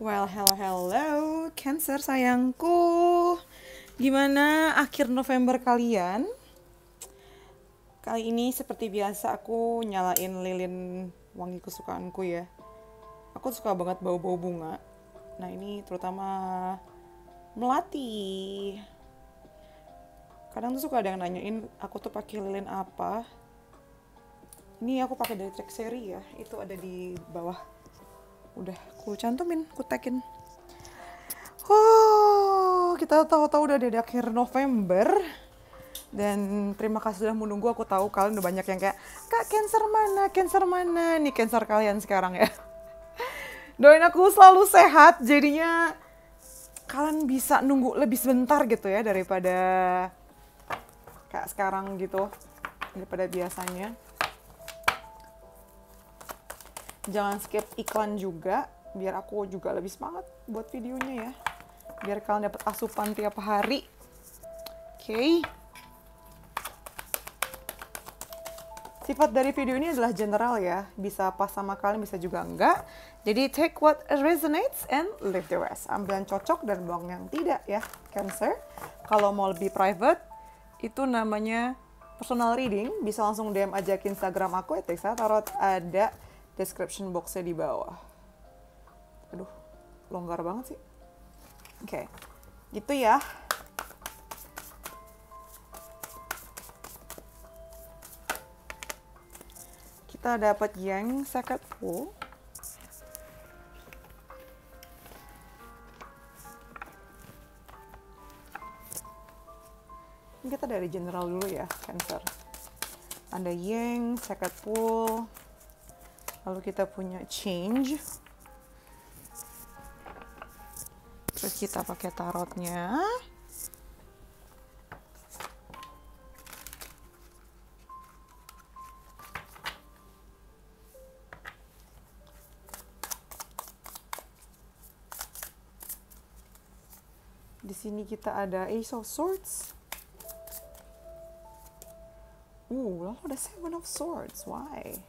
Well, hello, hello, Cancer sayangku. Gimana akhir November kalian? Kali ini seperti biasa aku nyalain lilin wangi kesukaanku ya. Aku suka banget bau-bau bunga. Nah ini terutama melati. Kadang tuh suka ada yang nanyain aku tuh pakai lilin apa. Ini aku pakai dari Trexeri ya. Itu ada di bawah. Udah aku cantumin, aku tagin. Kita tahu-tahu udah di akhir November. Dan terima kasih sudah menunggu. Aku tahu kalian udah banyak yang kayak, Kak, Cancer mana? Cancer mana? Nih Cancer kalian sekarang ya. Doain aku selalu sehat. Jadinya kalian bisa nunggu lebih sebentar gitu ya daripada kayak sekarang gitu. Daripada biasanya. Jangan skip iklan juga. Biar aku juga lebih semangat buat videonya ya. Biar kalian dapat asupan tiap hari. Oke. Sifat dari video ini adalah general ya. Bisa pas sama kalian, bisa juga enggak. Jadi take what resonates and leave the rest. Ambil yang cocok dan buang yang tidak ya, Cancer. Kalau mau lebih private, itu namanya personal reading. Bisa langsung DM aja ke Instagram aku, @teksatarot. Ada description box-nya di bawah. Aduh, longgar banget sih. Oke, gitu ya. Kita dapat yang Sacred Pool. Ini kita dari general dulu ya, Cancer. Ada Yang, Sacred Pool. Lalu kita punya Change. Terus kita pakai tarotnya. Di sini kita ada Ace of Swords. Lalu ada Seven of Swords. Why?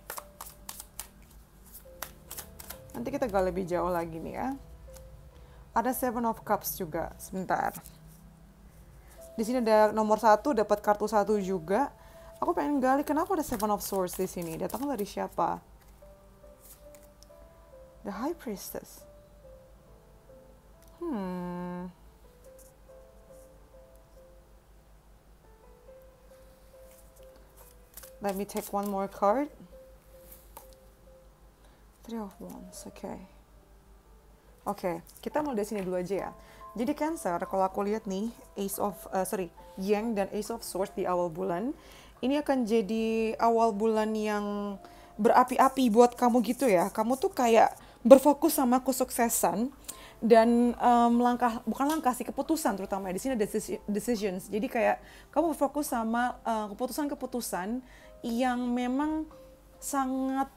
Nanti kita gali lebih jauh lagi nih ya. Ada Seven of Cups juga. Sebentar. Di sini ada nomor 1, dapat kartu 1 juga. Aku pengen gali kenapa ada Seven of Swords di sini. Datang dari siapa? The High Priestess. Let me take one more card. Three of Wands, Oke, kita mulai dari sini dulu aja ya. Jadi Cancer, kalau aku lihat nih, Yang dan Ace of Swords di awal bulan, ini akan jadi awal bulan yang berapi-api buat kamu gitu ya. Kamu tuh kayak berfokus sama kesuksesan dan keputusan terutama di sini ada decisions. Jadi kayak kamu berfokus sama keputusan-keputusan yang memang sangat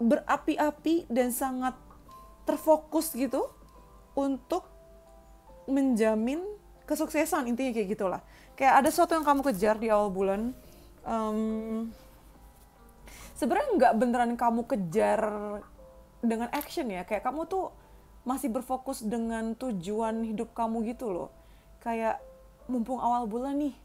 berapi-api dan sangat terfokus gitu untuk menjamin kesuksesan, intinya kayak gitulah. Kayak ada sesuatu yang kamu kejar di awal bulan. Sebenarnya nggak beneran kamu kejar dengan action ya, kayak kamu tuh masih berfokus dengan tujuan hidup kamu gitu loh. Kayak mumpung awal bulan nih,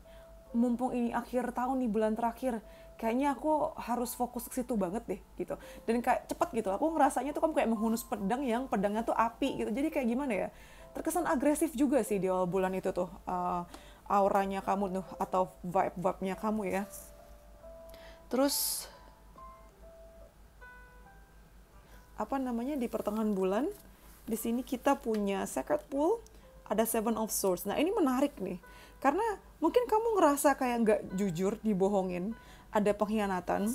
mumpung ini akhir tahun nih, bulan terakhir, kayaknya aku harus fokus ke situ banget deh gitu. Dan kayak cepet gitu, aku ngerasanya tuh kamu kayak menghunus pedang yang pedangnya tuh api gitu. Jadi kayak gimana ya, terkesan agresif juga sih di awal bulan itu tuh, auranya kamu tuh atau vibe-nya kamu ya. Terus di pertengahan bulan di sini kita punya Sacred Pool, ada Seven of Swords. Nah ini menarik nih, karena mungkin kamu ngerasa kayak nggak jujur, dibohongin, ada pengkhianatan.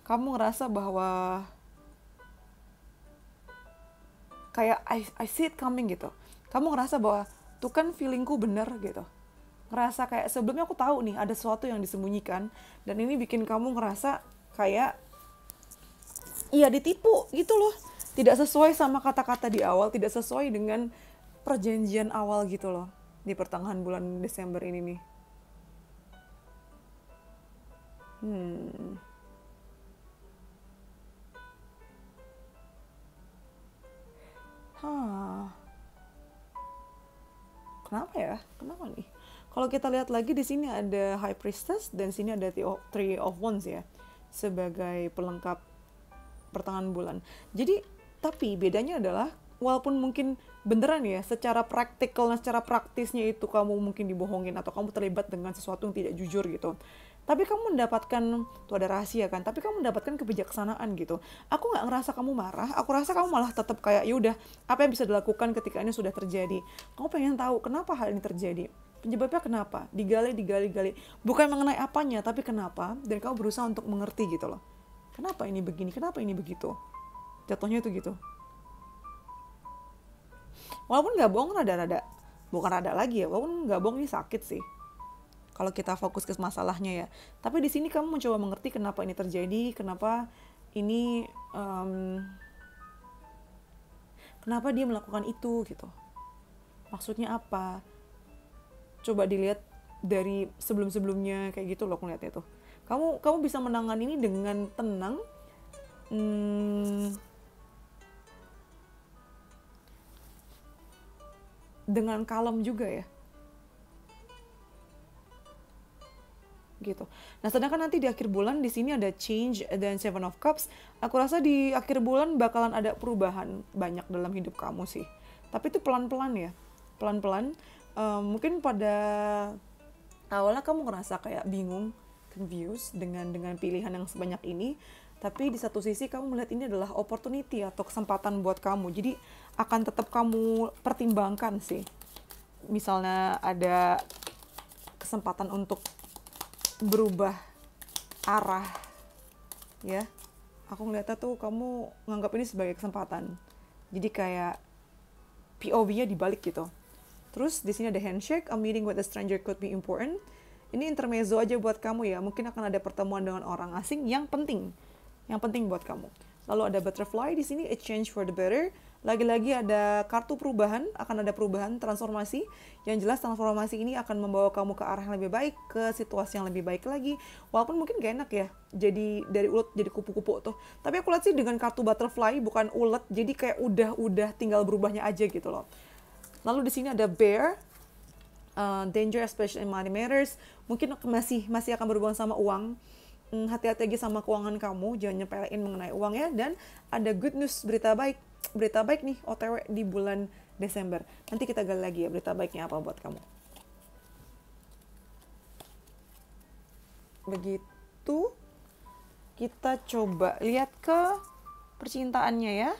Kamu ngerasa bahwa kayak I see it coming gitu. Kamu ngerasa bahwa tuh kan feelingku bener gitu. Ngerasa kayak sebelumnya aku tahu nih ada sesuatu yang disembunyikan, dan ini bikin kamu ngerasa kayak iya ditipu gitu loh. Tidak sesuai sama kata-kata di awal, tidak sesuai dengan perjanjian awal gitu loh di pertengahan bulan Desember ini nih. ya? Kenapa nih? Kalau kita lihat lagi di sini ada High Priestess dan sini ada Three of Wands ya, sebagai pelengkap pertengahan bulan. Jadi, tapi bedanya adalah walaupun mungkin beneran ya, secara praktikal, secara praktisnya itu kamu mungkin dibohongin atau kamu terlibat dengan sesuatu yang tidak jujur gitu. Tapi kamu mendapatkan, tuh ada rahasia kan, tapi kamu mendapatkan kebijaksanaan gitu. Aku nggak ngerasa kamu marah, aku rasa kamu malah tetap kayak, yaudah, apa yang bisa dilakukan ketika ini sudah terjadi. Kamu pengen tahu kenapa hal ini terjadi. Penyebabnya kenapa? Digali. Bukan mengenai apanya, tapi kenapa. Dan kamu berusaha untuk mengerti gitu loh. Kenapa ini begini, kenapa ini begitu. Jatuhnya itu gitu. Walaupun nggak bohong bukan rada lagi ya, walaupun nggak bohong ini sakit sih. Kalau kita fokus ke masalahnya ya. Tapi di sini kamu mencoba mengerti kenapa ini terjadi, kenapa ini, kenapa dia melakukan itu gitu. Maksudnya apa? Coba dilihat dari sebelum-sebelumnya kayak gitu loh aku lihatnya tuh. Kamu bisa menangani ini dengan tenang, dengan kalem juga ya. Gitu. Nah, sedangkan nanti di akhir bulan di sini ada Change dan Seven of Cups. Aku rasa di akhir bulan bakalan ada perubahan banyak dalam hidup kamu sih. Tapi itu pelan-pelan ya. Pelan-pelan. Mungkin pada awalnya kamu ngerasa kayak bingung, confused dengan pilihan yang sebanyak ini. Tapi di satu sisi kamu melihat ini adalah opportunity atau kesempatan buat kamu. Jadi akan tetap kamu pertimbangkan sih. Misalnya ada kesempatan untuk berubah arah ya, aku ngeliatnya tuh kamu nganggap ini sebagai kesempatan, jadi kayak POV-nya dibalik gitu. Terus di sini ada handshake, a meeting with a stranger could be important. Ini intermezzo aja buat kamu ya, mungkin akan ada pertemuan dengan orang asing yang penting buat kamu. Lalu ada butterfly di sini, a change for the better. Lagi-lagi ada kartu perubahan, akan ada perubahan, transformasi. Yang jelas transformasi ini akan membawa kamu ke arah yang lebih baik, ke situasi yang lebih baik lagi. Walaupun mungkin gak enak ya, jadi dari ulet jadi kupu-kupu tuh. Tapi aku lihat sih dengan kartu butterfly, bukan ulet, jadi kayak udah tinggal berubahnya aja gitu loh. Lalu di sini ada bear, danger especially in money matters. Mungkin masih akan berhubungan sama uang. Hati-hati aja sama keuangan kamu, jangan nyepelein mengenai uang ya. Dan ada good news, berita baik nih OTW di bulan Desember. Nanti kita gali lagi ya berita baiknya apa buat kamu. Begitu, kita coba lihat ke percintaannya ya.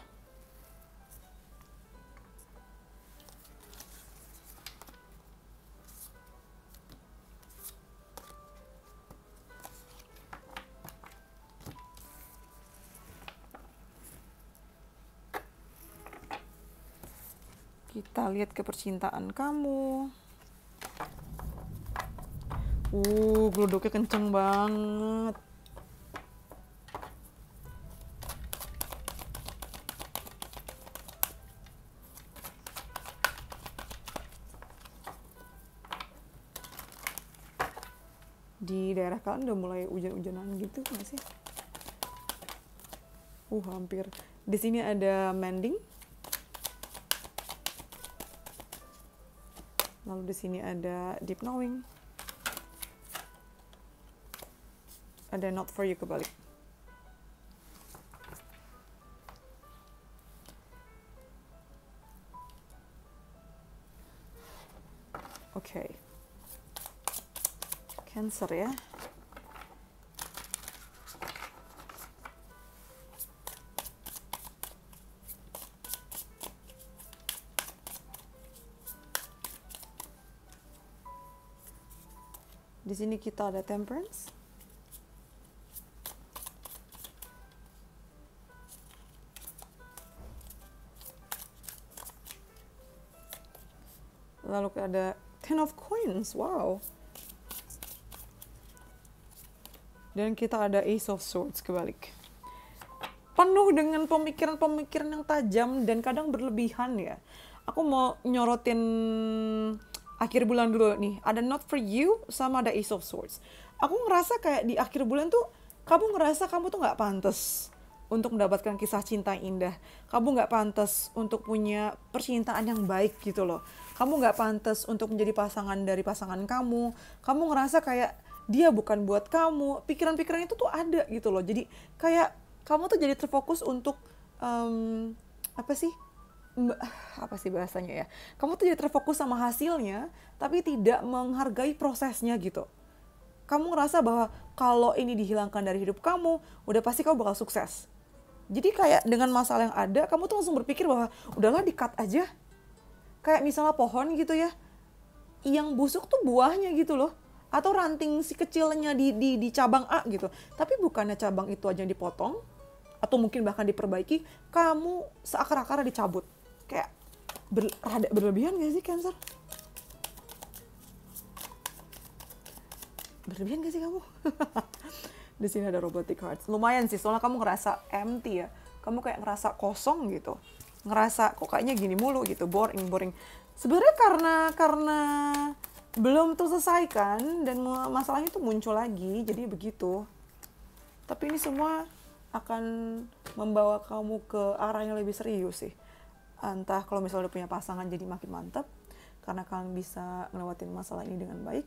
Kita lihat ke percintaan kamu. Glodoknya kenceng banget. Di daerah kalian udah mulai hujan-hujanan gitu nggak sih? Hampir. Di sini ada mending. Lalu di sini ada deep knowing. Ada not for you kebalik. Oke. Cancer ya. Di sini kita ada temperance. Lalu ada Ten of Coins, wow. Dan kita ada Ace of Swords kebalik. Penuh dengan pemikiran-pemikiran yang tajam dan kadang berlebihan ya. Aku mau nyorotin akhir bulan dulu nih. Ada Not For You sama ada Ace of Swords. Aku ngerasa kayak di akhir bulan tuh kamu ngerasa kamu tuh gak pantas untuk mendapatkan kisah cinta yang indah. Kamu nggak pantas untuk punya percintaan yang baik gitu loh. Kamu nggak pantas untuk menjadi pasangan dari pasangan kamu. Kamu ngerasa kayak dia bukan buat kamu. Pikiran-pikiran itu tuh ada gitu loh. Jadi kayak kamu tuh jadi terfokus untuk apa sih? Apa sih bahasanya ya? Kamu tuh jadi terfokus sama hasilnya, tapi tidak menghargai prosesnya gitu. Kamu ngerasa bahwa kalau ini dihilangkan dari hidup kamu, udah pasti kamu bakal sukses. Jadi kayak dengan masalah yang ada, kamu tuh langsung berpikir bahwa udahlah di-cut aja. Kayak misalnya pohon gitu ya, yang busuk tuh buahnya gitu loh. Atau ranting si kecilnya di cabang A gitu. Tapi bukannya cabang itu aja yang dipotong, atau mungkin bahkan diperbaiki, kamu seakar-akarnya dicabut. Kayak rada berlebihan gak sih Cancer? Berlebihan gak sih kamu? Di sini ada robotic hearts. Lumayan sih, soalnya kamu ngerasa empty ya. Kamu kayak ngerasa kosong gitu. Ngerasa kok kayaknya gini mulu gitu, boring. Sebenarnya karena belum terselesaikan dan masalahnya tuh muncul lagi, jadi begitu. Tapi ini semua akan membawa kamu ke arah yang lebih serius sih. Entah kalau misalnya udah punya pasangan jadi makin mantap, karena kalian bisa ngelewatin masalah ini dengan baik.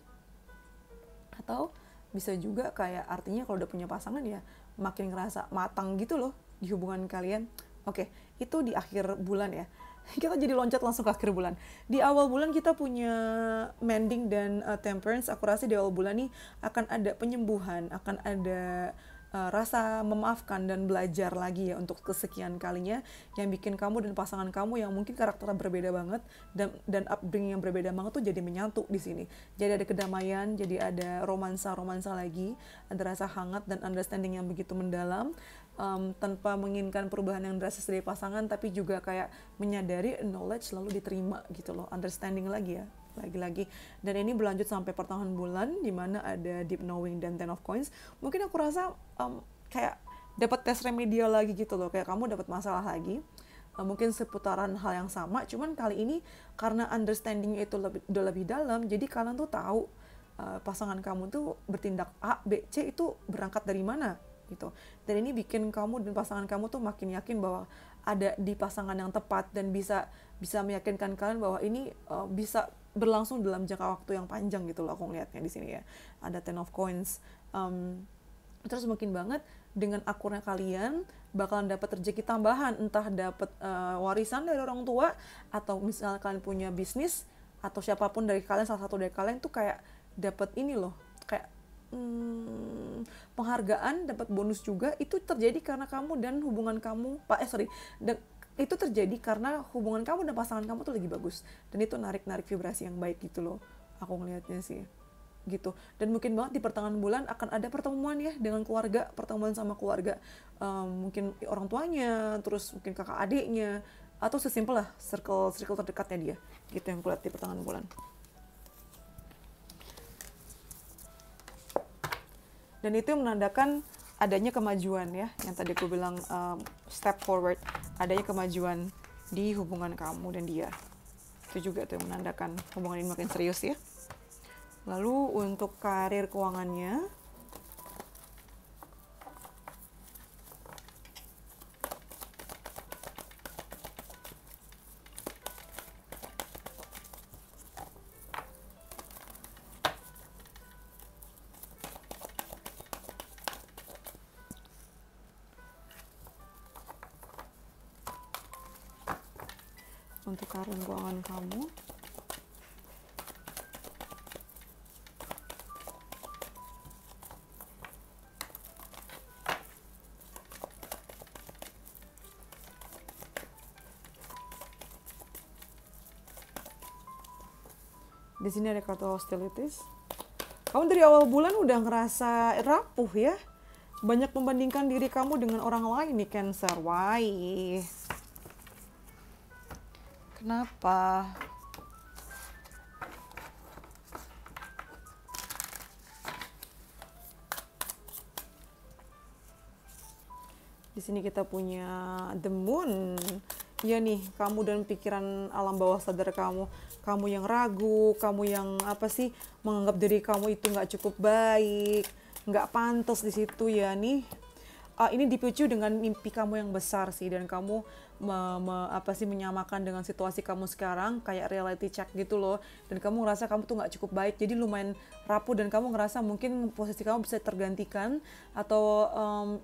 Atau bisa juga kayak artinya kalau udah punya pasangan ya makin ngerasa matang gitu loh di hubungan kalian. Oke, itu di akhir bulan ya. Kita jadi loncat langsung ke akhir bulan. Di awal bulan kita punya mending dan temperance. Aku rasa di awal bulan nih akan ada penyembuhan, akan ada rasa memaafkan dan belajar lagi ya untuk kesekian kalinya, yang bikin kamu dan pasangan kamu yang mungkin karakternya berbeda banget dan upbringing yang berbeda banget tuh jadi menyatu di sini. Jadi ada kedamaian, jadi ada romansa lagi, ada rasa hangat dan understanding yang begitu mendalam, tanpa menginginkan perubahan yang drastis dari pasangan, tapi juga kayak menyadari knowledge selalu diterima gitu loh, understanding lagi ya. Lagi-lagi, dan ini berlanjut sampai pertengahan bulan di mana ada deep knowing dan 10 of coins. Mungkin aku rasa kayak dapat tes remedial lagi gitu loh, kayak kamu dapat masalah lagi, mungkin seputaran hal yang sama, cuman kali ini karena understanding itu lebih dalam, jadi kalian tuh tahu pasangan kamu tuh bertindak A, B, C itu berangkat dari mana gitu. Dan ini bikin kamu dan pasangan kamu tuh makin yakin bahwa ada di pasangan yang tepat, dan bisa meyakinkan kalian bahwa ini bisa berlangsung dalam jangka waktu yang panjang gitu loh. Aku ngeliatnya di sini ya ada 10 of coins. Terus mungkin banget dengan akurnya kalian bakalan dapat rezeki tambahan, entah dapat warisan dari orang tua, atau misalnya kalian punya bisnis, atau siapapun dari kalian, salah satu dari kalian tuh kayak dapat ini loh, kayak penghargaan, dapat bonus juga. Itu terjadi karena kamu dan hubungan kamu itu terjadi karena hubungan kamu dan pasangan kamu tuh lagi bagus, dan itu narik vibrasi yang baik gitu loh, aku ngelihatnya sih gitu. Dan mungkin banget di pertengahan bulan akan ada pertemuan ya dengan keluarga, pertemuan sama keluarga, mungkin orang tuanya, terus mungkin kakak adiknya, atau sesimpel lah circle terdekatnya dia gitu yang kulihat di pertengahan bulan. Dan itu yang menandakan adanya kemajuan ya, yang tadi aku bilang step forward, adanya kemajuan di hubungan kamu dan dia. Itu juga tuh yang menandakan hubungan ini makin serius ya. Lalu untuk karir keuangannya, untuk karir keuangan kamu, di sini ada kartu hostilities. Kamu dari awal bulan udah ngerasa rapuh ya, banyak membandingkan diri kamu dengan orang lain nih Cancer. Why? Kenapa? Di sini kita punya the moon. Ya nih, kamu dan pikiran alam bawah sadar kamu yang ragu, kamu yang apa sih, menganggap diri kamu itu nggak cukup baik, nggak pantas di situ ya nih. ini dipicu dengan mimpi kamu yang besar sih, dan kamu menyamakan dengan situasi kamu sekarang kayak reality check gitu loh, dan kamu ngerasa kamu tuh nggak cukup baik, jadi lumayan rapuh, dan kamu ngerasa mungkin posisi kamu bisa tergantikan, atau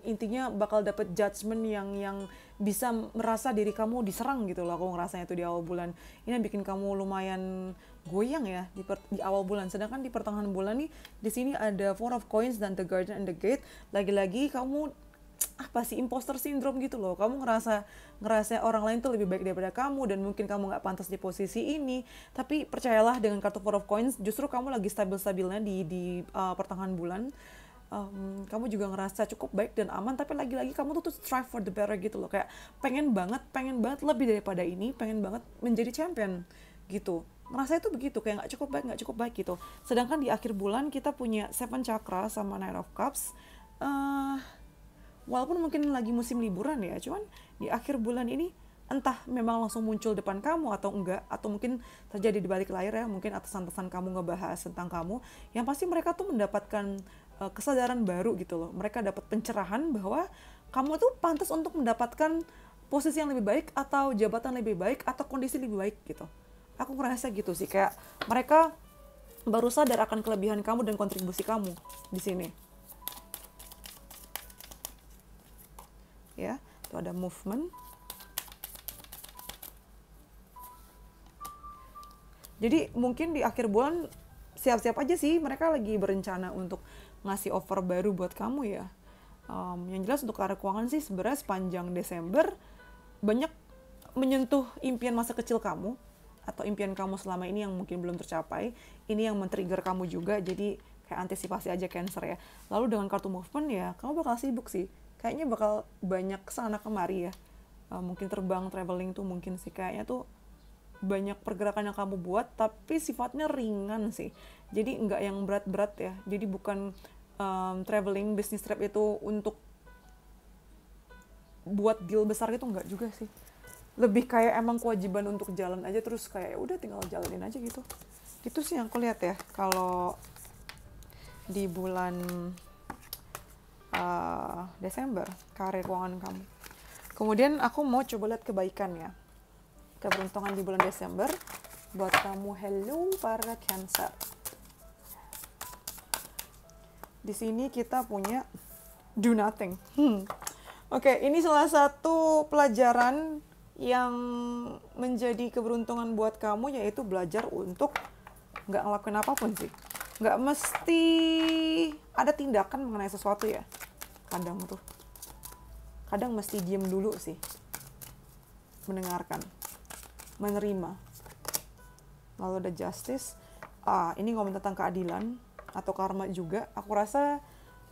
intinya bakal dapet judgement yang bisa merasa diri kamu diserang gitu loh. Aku ngerasanya itu di awal bulan ini yang bikin kamu lumayan goyang ya di awal bulan. Sedangkan di pertengahan bulan nih, di sini ada Four of Coins dan The Garden and the Gate. Lagi-lagi kamu apa sih, imposter syndrome gitu loh. Kamu ngerasa orang lain tuh lebih baik daripada kamu, dan mungkin kamu nggak pantas di posisi ini. Tapi percayalah, dengan kartu Four of Coins justru kamu lagi stabil-stabilnya di pertengahan bulan. Kamu juga ngerasa cukup baik dan aman, tapi lagi-lagi kamu tuh strive for the better gitu loh, kayak pengen banget lebih daripada ini, pengen banget menjadi champion gitu. Ngerasa itu begitu, kayak nggak cukup baik gitu. Sedangkan di akhir bulan kita punya Seven Chakra sama Nine of Cups. Walaupun mungkin lagi musim liburan ya, cuman di akhir bulan ini entah memang langsung muncul depan kamu atau enggak, atau mungkin terjadi di balik layar ya, mungkin atasan-atasan kamu ngebahas tentang kamu, yang pasti mereka tuh mendapatkan kesadaran baru gitu loh. Mereka dapat pencerahan bahwa kamu tuh pantas untuk mendapatkan posisi yang lebih baik, atau jabatan lebih baik, atau kondisi lebih baik gitu. Aku ngerasa gitu sih, kayak mereka baru sadar akan kelebihan kamu dan kontribusi kamu di sini. Ya, itu ada movement. Jadi mungkin di akhir bulan siap-siap aja sih, mereka lagi berencana untuk ngasih offer baru buat kamu ya. Yang jelas untuk arah keuangan sih sebenarnya sepanjang Desember banyak menyentuh impian masa kecil kamu, atau impian kamu selama ini yang mungkin belum tercapai. Ini yang men-trigger kamu juga, jadi kayak antisipasi aja Cancer ya. Lalu dengan kartu movement ya, kamu bakal sibuk sih. Kayaknya bakal banyak kesana kemari ya. Mungkin terbang, traveling tuh mungkin sih, kayaknya tuh banyak pergerakan yang kamu buat, tapi sifatnya ringan sih. Jadi nggak yang berat-berat ya. Jadi bukan traveling, business trip itu untuk buat deal besar gitu, nggak juga sih. Lebih kayak emang kewajiban untuk jalan aja, terus kayak udah tinggal jalanin aja gitu. Itu sih yang aku lihat ya, kalau di bulan Desember, karir keuangan kamu. Kemudian aku mau coba lihat kebaikan ya. Keberuntungan di bulan Desember buat kamu. Hello para Cancer. Di sini kita punya do nothing. Oke, ini salah satu pelajaran yang menjadi keberuntungan buat kamu, yaitu belajar untuk nggak ngelakuin apapun sih. Nggak mesti ada tindakan mengenai sesuatu ya. Kadang mesti diem dulu sih. Mendengarkan. Menerima. Lalu ada justice. Ini ngomong tentang keadilan atau karma juga. Aku rasa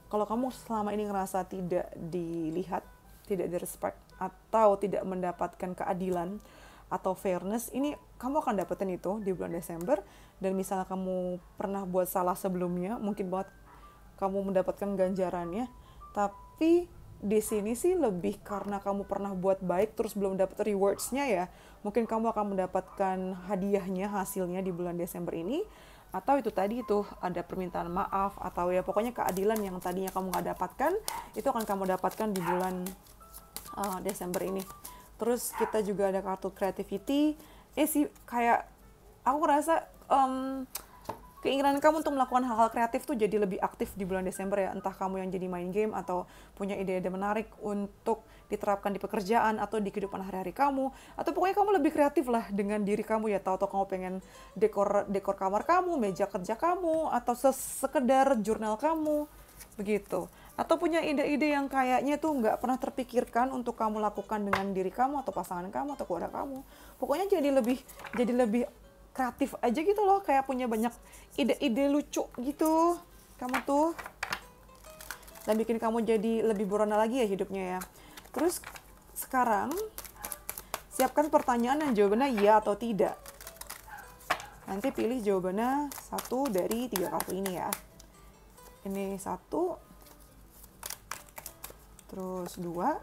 kalau kamu selama ini ngerasa tidak dilihat, tidak direspect, atau tidak mendapatkan keadilan atau fairness, ini kamu akan dapetin itu di bulan Desember. Dan misalnya kamu pernah buat salah sebelumnya, mungkin banget kamu mendapatkan ganjarannya. Tapi di sini sih lebih karena kamu pernah buat baik terus belum dapat rewards-nya ya. Mungkin kamu akan mendapatkan hadiahnya, hasilnya di bulan Desember ini. Atau itu tadi itu ada permintaan maaf, atau ya pokoknya keadilan yang tadinya kamu nggak dapatkan, itu akan kamu dapatkan di bulan Desember ini. Terus kita juga ada kartu creativity. Sih kayak aku rasa keinginan kamu untuk melakukan hal-hal kreatif tuh jadi lebih aktif di bulan Desember ya. Entah kamu yang jadi main game, atau punya ide-ide menarik untuk diterapkan di pekerjaan atau di kehidupan hari-hari kamu, atau pokoknya kamu lebih kreatif lah dengan diri kamu ya. Tahu-tahu kamu pengen dekor kamar kamu, meja kerja kamu, atau sekedar jurnal kamu begitu. Atau punya ide-ide yang kayaknya tuh nggak pernah terpikirkan untuk kamu lakukan dengan diri kamu atau pasangan kamu atau keluarga kamu. Pokoknya jadi lebih kreatif aja gitu loh, kayak punya banyak ide-ide lucu gitu kamu tuh, dan bikin kamu jadi lebih berwarna lagi ya hidupnya ya. Terus sekarang siapkan pertanyaan yang jawabannya iya atau tidak. Nanti pilih jawabannya 1 dari 3 kartu ini ya. Ini 1, terus 2,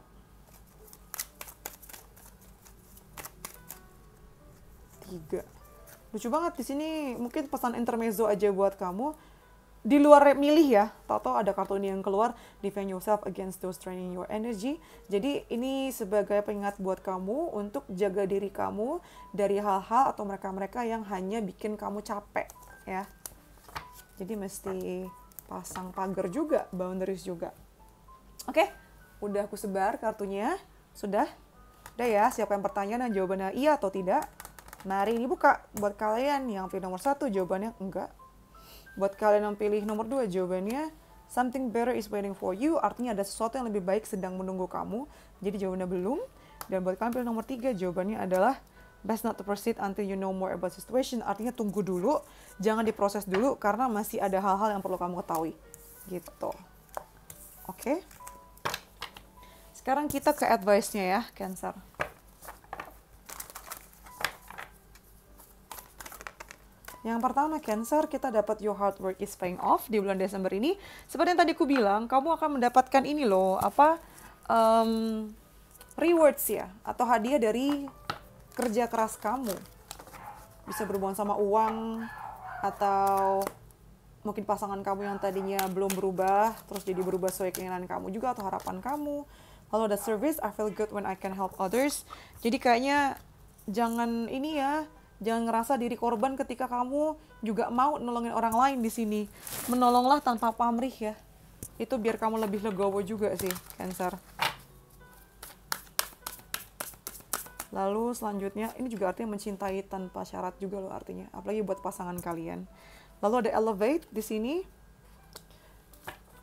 3. Lucu banget di sini, mungkin pesan intermezzo aja buat kamu. di luar milih ya, tahu-tahu ada kartu ini yang keluar, defend yourself against those draining your energy. Jadi ini sebagai pengingat buat kamu untuk jaga diri kamu dari hal-hal atau mereka-mereka yang hanya bikin kamu capek ya. Jadi mesti pasang pagar juga, boundaries juga. Oke, udah aku sebar kartunya, sudah? Udah ya, siapkan pertanyaan dan jawabannya iya atau tidak. Mari dibuka buat kalian yang pilih nomor 1, jawabannya enggak. Buat kalian yang pilih nomor 2, jawabannya something better is waiting for you, artinya ada sesuatu yang lebih baik sedang menunggu kamu. Jadi jawabannya belum. Dan buat kalian pilih nomor 3, jawabannya adalah best not to proceed until you know more about the situation, artinya tunggu dulu, jangan diproses dulu karena masih ada hal-hal yang perlu kamu ketahui. Gitu. Oke. Sekarang kita ke advice-nya ya, Cancer. Yang pertama, Cancer, kita dapat your hard work is paying off di bulan Desember ini. Seperti yang tadi aku bilang, kamu akan mendapatkan ini loh, rewards ya, atau hadiah dari kerja keras kamu. Bisa berhubungan sama uang, atau mungkin pasangan kamu yang tadinya belum berubah, terus jadi berubah sesuai keinginan kamu juga, atau harapan kamu. Lalu ada service, I feel good when I can help others. Jadi kayaknya jangan ini ya, jangan ngerasa diri korban ketika kamu juga mau nolongin orang lain di sini. Menolonglah tanpa pamrih ya. Itu biar kamu lebih legowo juga sih, Cancer. Lalu selanjutnya, ini juga artinya mencintai tanpa syarat juga loh artinya. Apalagi buat pasangan kalian. Lalu ada elevate di sini.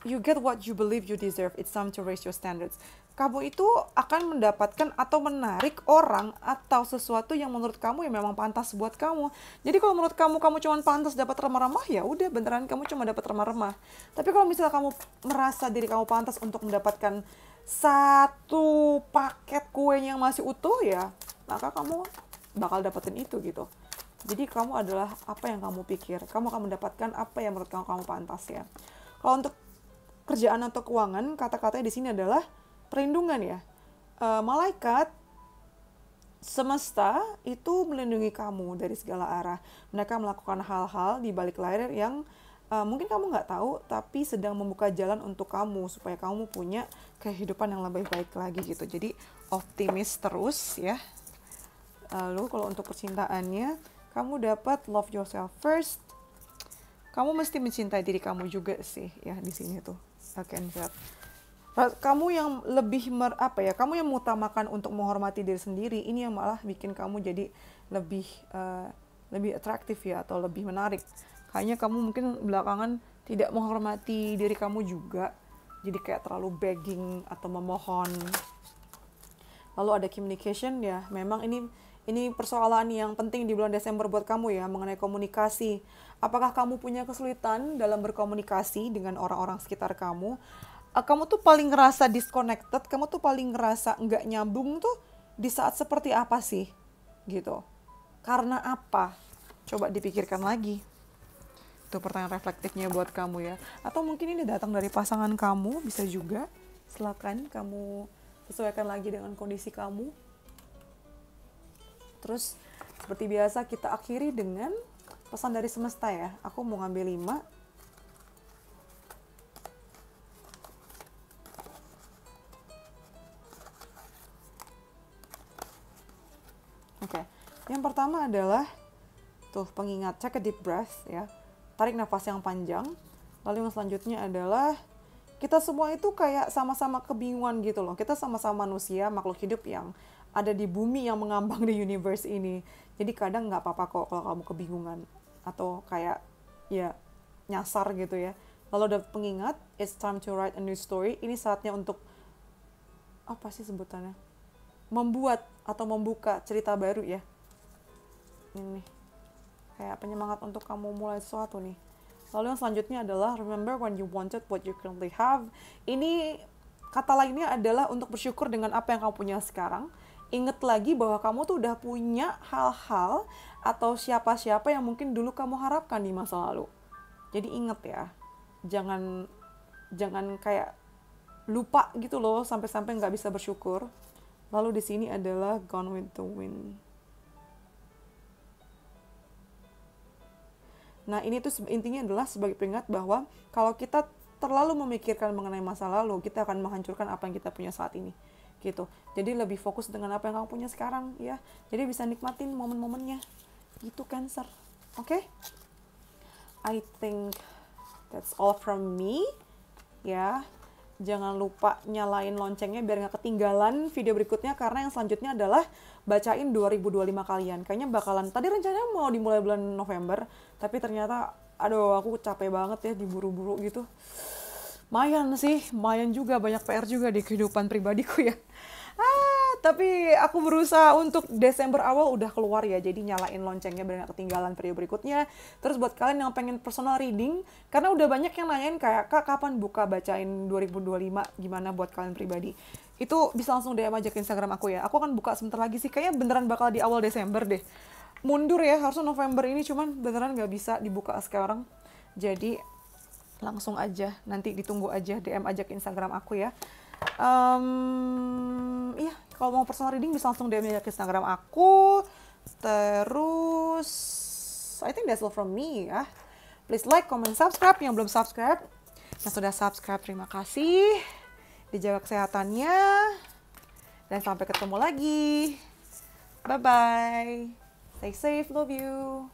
You get what you believe you deserve. It's time to raise your standards. Kamu itu akan mendapatkan atau menarik orang atau sesuatu yang menurut kamu yang memang pantas buat kamu. Jadi kalau menurut kamu cuma pantas dapat remah-remah, ya udah beneran kamu cuma dapat remah-remah. Tapi kalau misalnya kamu merasa diri kamu pantas untuk mendapatkan satu paket kue yang masih utuh ya, maka kamu bakal dapetin itu gitu. Jadi kamu adalah apa yang kamu pikir. Kamu akan mendapatkan apa yang menurut kamu pantas ya. Kalau untuk kerjaan atau keuangan, kata-katanya di sini adalah perlindungan ya. Malaikat semesta itu melindungi kamu dari segala arah. Mereka melakukan hal-hal di balik layar yang mungkin kamu nggak tahu, tapi sedang membuka jalan untuk kamu supaya kamu punya kehidupan yang lebih baik lagi gitu. Jadi optimis terus ya. Lalu kalau untuk percintaannya, kamu dapat love yourself first. Kamu mesti mencintai diri kamu juga sih ya di sini tuh. Cancer. Kamu yang lebih kamu yang mengutamakan untuk menghormati diri sendiri, ini yang malah bikin kamu jadi lebih atraktif ya, atau lebih menarik. Kayaknya kamu mungkin belakangan tidak menghormati diri kamu juga, jadi kayak terlalu begging atau memohon. Lalu ada communication ya, memang ini persoalan yang penting di bulan Desember buat kamu ya, mengenai komunikasi. Apakah kamu punya kesulitan dalam berkomunikasi dengan orang-orang sekitar kamu? Kamu tuh paling ngerasa disconnected, kamu tuh paling ngerasa nggak nyambung tuh di saat seperti apa sih? Gitu. Karena apa? Coba dipikirkan lagi. Itu pertanyaan reflektifnya buat kamu ya. Atau mungkin ini datang dari pasangan kamu, bisa juga. Silakan kamu sesuaikan lagi dengan kondisi kamu. Terus seperti biasa kita akhiri dengan pesan dari semesta ya. Aku mau ngambil 5. Oke, yang pertama adalah tuh pengingat, take a deep breath ya, tarik nafas yang panjang. Lalu yang selanjutnya adalah kita semua itu kayak sama-sama kebingungan gitu loh. Kita sama-sama manusia, makhluk hidup yang ada di bumi yang mengambang di universe ini. Jadi kadang nggak apa-apa kok kalau kamu kebingungan atau kayak ya nyasar gitu ya. Lalu ada pengingat, it's time to write a new story. Ini saatnya untuk apa sih sebutannya? Membuat atau membuka cerita baru ya. Ini nih, kayak penyemangat untuk kamu mulai sesuatu nih. Lalu yang selanjutnya adalah remember when you wanted what you currently have. Ini kata lainnya adalah untuk bersyukur dengan apa yang kamu punya sekarang. Ingat lagi bahwa kamu tuh udah punya hal-hal atau siapa-siapa yang mungkin dulu kamu harapkan di masa lalu. Jadi ingat ya, jangan kayak lupa gitu loh sampai-sampai nggak bisa bersyukur. Lalu di sini adalah Gone with the Wind. Nah, ini tuh intinya adalah sebagai peringat bahwa kalau kita terlalu memikirkan mengenai masa lalu, kita akan menghancurkan apa yang kita punya saat ini. Gitu. Jadi lebih fokus dengan apa yang kamu punya sekarang, ya. Jadi bisa nikmatin momen-momennya. Gitu, Cancer. Oke? I think that's all from me. Ya. Jangan lupa nyalain loncengnya biar nggak ketinggalan video berikutnya, karena yang selanjutnya adalah bacain 2025 kalian. Kayaknya bakalan, tadi rencananya mau dimulai bulan November, tapi ternyata aduh aku capek banget ya diburu-buru gitu. Mayan juga, banyak PR juga di kehidupan pribadiku ya. Tapi aku berusaha untuk Desember awal udah keluar ya, jadi nyalain loncengnya biar gak ketinggalan video berikutnya. Terus buat kalian yang pengen personal reading, karena udah banyak yang nanyain kayak, Kak kapan buka bacain 2025, gimana buat kalian pribadi. Itu bisa langsung DM aja ke Instagram aku ya. Aku akan buka sebentar lagi sih, kayaknya beneran bakal di awal Desember deh. Mundur ya, harusnya November ini, cuman beneran gak bisa dibuka sekarang. Jadi langsung aja, nanti ditunggu aja, DM aja ke Instagram aku ya. Iya, kalau mau personal reading bisa langsung DM aja ke Instagram aku. Terus, I think that's all from me ya. Please like, comment, subscribe yang belum subscribe. Yang sudah subscribe, terima kasih. Dijaga kesehatannya. Dan sampai ketemu lagi. Bye-bye. Stay safe, love you.